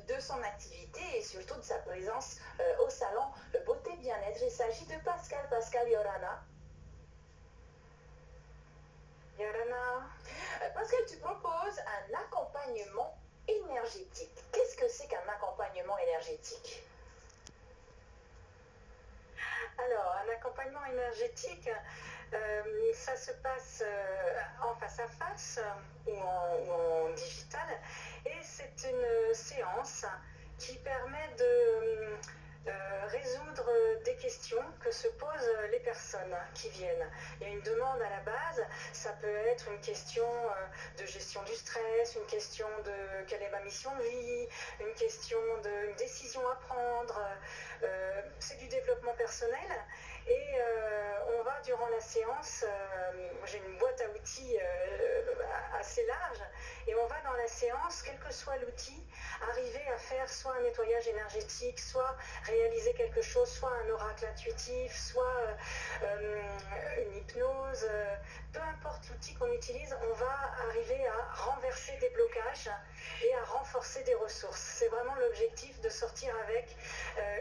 de son activité et surtout de sa présence au salon Beauté Bien-être. Il s'agit de Pascal Yorana. Pascal, tu proposes un accompagnement énergétique. Qu'est-ce que c'est qu'un accompagnement énergétique? Alors, un accompagnement énergétique, ça se passe en face à face ou en digital, et c'est une séance qui permet de résoudre des questions que se posent les personnes qui viennent. Il y a une demande à la base, ça peut être une question de gestion du stress, une question de quelle est ma mission de vie, une question d'une décision à prendre, c'est du développement personnel, et on va durant la séance, j'ai une boîte à outils assez large, et on va dans la séance, quel que soit l'outil, arriver à faire soit un nettoyage énergétique, soit réaliser quelque chose, soit un oracle intuitif, soit une hypnose, peu importe l'outil qu'on utilise, on va arriver à renverser des blocages et à renforcer des ressources. C'est vraiment l'objectif de sortir avec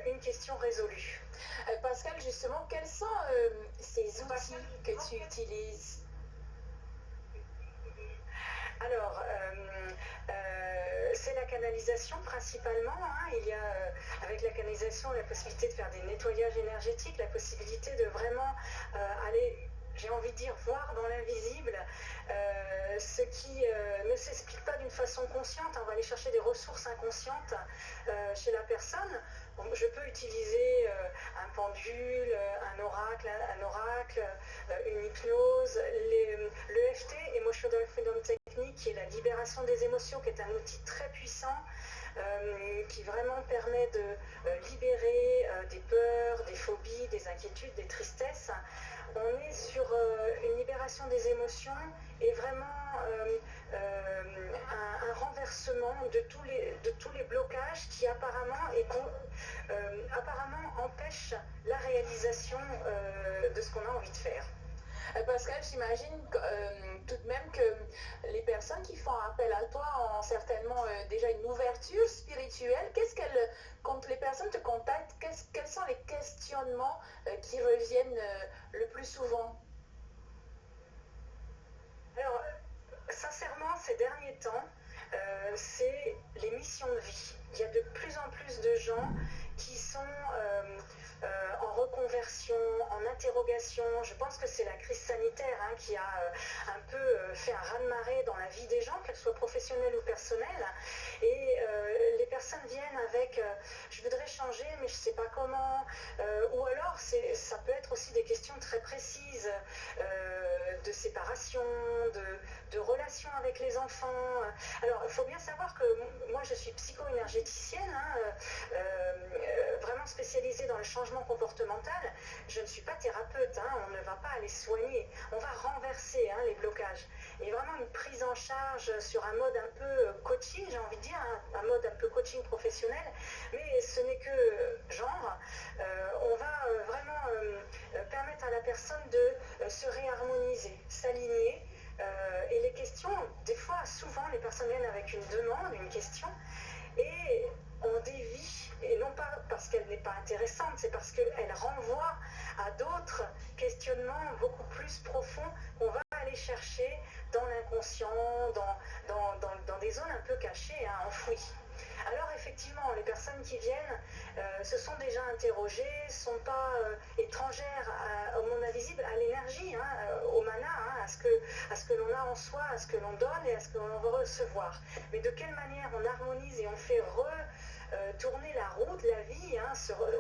une question résolue. Pascal, justement, quels sont ces outils que tu utilises? Alors, c'est la canalisation principalement. Il y a avec la canalisation la possibilité de faire des nettoyages énergétiques, la possibilité de vraiment aller, j'ai envie de dire, voir dans l'invisible ce qui ne s'explique pas d'une façon consciente. On va aller chercher des ressources inconscientes chez la personne. Je peux utiliser un pendule, un oracle, une hypnose, l'EFT, Emotional Freedom Technique, qui est la libération des émotions, qui est un outil très puissant, qui vraiment permet de libérer des peurs, des phobies, des inquiétudes, des tristesses. On est sur une libération des émotions et vraiment un renversement de tous les blocages qui apparemment empêchent la réalisation de ce qu'on a envie de faire. Pascal, j'imagine tout de même que les personnes qui font appel à toi ont certainement déjà une ouverture spirituelle. Quand les personnes te contactent, quels sont les questionnements qui reviennent le plus souvent? Alors, sincèrement, ces derniers temps, c'est les missions de vie. Il y a de plus en plus de gens qui sont en reconversion, en interrogation. Je pense que c'est la crise sanitaire qui a un peu fait un raz-de-marée dans la vie des gens, qu'elles soient professionnelles ou personnelles. Et les personnes viennent avec je voudrais changer, mais je ne sais pas comment. Ou alors, ça peut être aussi des questions très précises de séparation, de relations avec les enfants. Alors, il faut bien savoir que moi, je suis psycho-énergéticienne, vraiment spécialisée dans le changement comportemental. Je ne suis pas thérapeute, on ne va pas aller soigner. On va renverser les blocages. Et vraiment une prise en charge sur un mode un peu coaching, j'ai envie de dire, un mode un peu coaching professionnel, mais ce n'est que genre. On va vraiment permettre à la personne de se réharmoniser, s'aligner. Et les questions, des fois, souvent, les personnes viennent avec une demande, une question, et on dévie, et non pas parce qu'elle n'est pas intéressante, c'est parce qu'elle renvoie à d'autres questionnements beaucoup plus profonds qu'on va aller chercher dans l'inconscient, dans des zones un peu cachées, enfouies. Alors effectivement, les personnes qui viennent se sont déjà interrogées, ne sont pas étrangères au monde invisible, à l'énergie, au mana, à ce que l'on a en soi, à ce que l'on donne et à ce que l'on va recevoir. Mais de quelle manière on harmonise et on fait tourner la roue de la vie,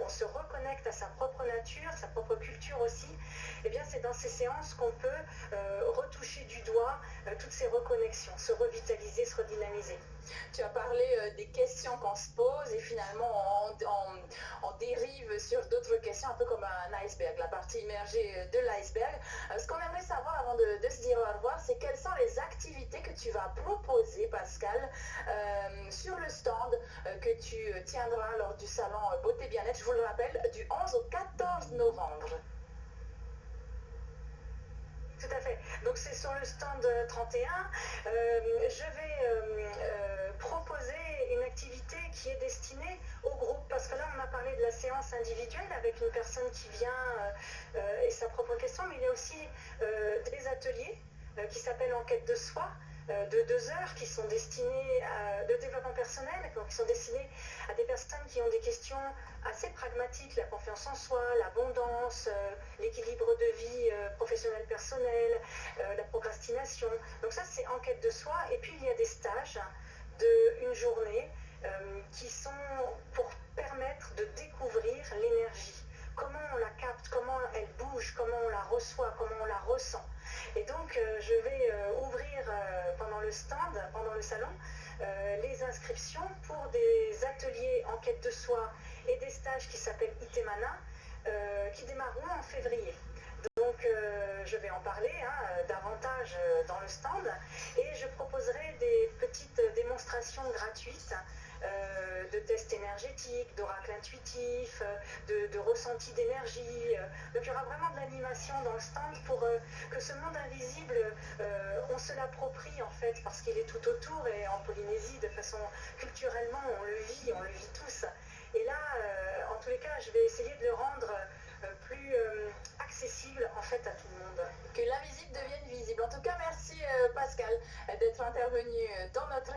on se reconnecte à sa propre nature, sa propre culture aussi, et bien c'est dans ces séances qu'on peut retoucher du doigt toutes ces reconnexions, se revitaliser, se redynamiser. Tu as parlé des questions qu'on se pose et finalement on dérive sur d'autres questions, un peu comme un iceberg, la partie immergée de l'iceberg. Ce qu'on aimerait savoir avant de se dire au revoir, c'est quelles sont les activités que tu vas proposer, Pascal, sur le stand que tu tiendras lors du salon Beauté Bien-être, je vous le rappelle, du 11 au 14 novembre. Tout à fait. Donc c'est sur le stand 31. Je vais proposer une activité séance individuelle avec une personne qui vient et sa propre question, mais il y a aussi des ateliers qui s'appellent Enquête de soi, de 2 heures qui sont destinés de développement personnel, donc qui sont destinés à des personnes qui ont des questions assez pragmatiques, la confiance en soi, l'abondance, l'équilibre de vie professionnelle personnelle, la procrastination. Donc ça c'est Enquête de soi. Et puis il y a des stages d'une journée qui sont pour permettre de découvrir l'énergie. Comment on la capte, comment elle bouge, comment on la reçoit, comment on la ressent. Et donc je vais ouvrir pendant le stand, pendant le salon, les inscriptions pour des ateliers Enquête de soi et des stages qui s'appellent Itemana, qui démarreront en février. Donc je vais en parler davantage dans le stand et je proposerai des petites démonstrations gratuites de tests énergétiques, d'oracles intuitifs, de ressentis d'énergie. Donc il y aura vraiment de l'animation dans le stand pour que ce monde invisible, on se l'approprie en fait parce qu'il est tout autour et en Polynésie de façon culturellement on le vit tous. Et là, en tous les cas, je vais essayer de le rendre plus accessible en fait à tout le monde. Que l'invisible devienne visible. En tout cas, merci Pascal d'être intervenu dans notre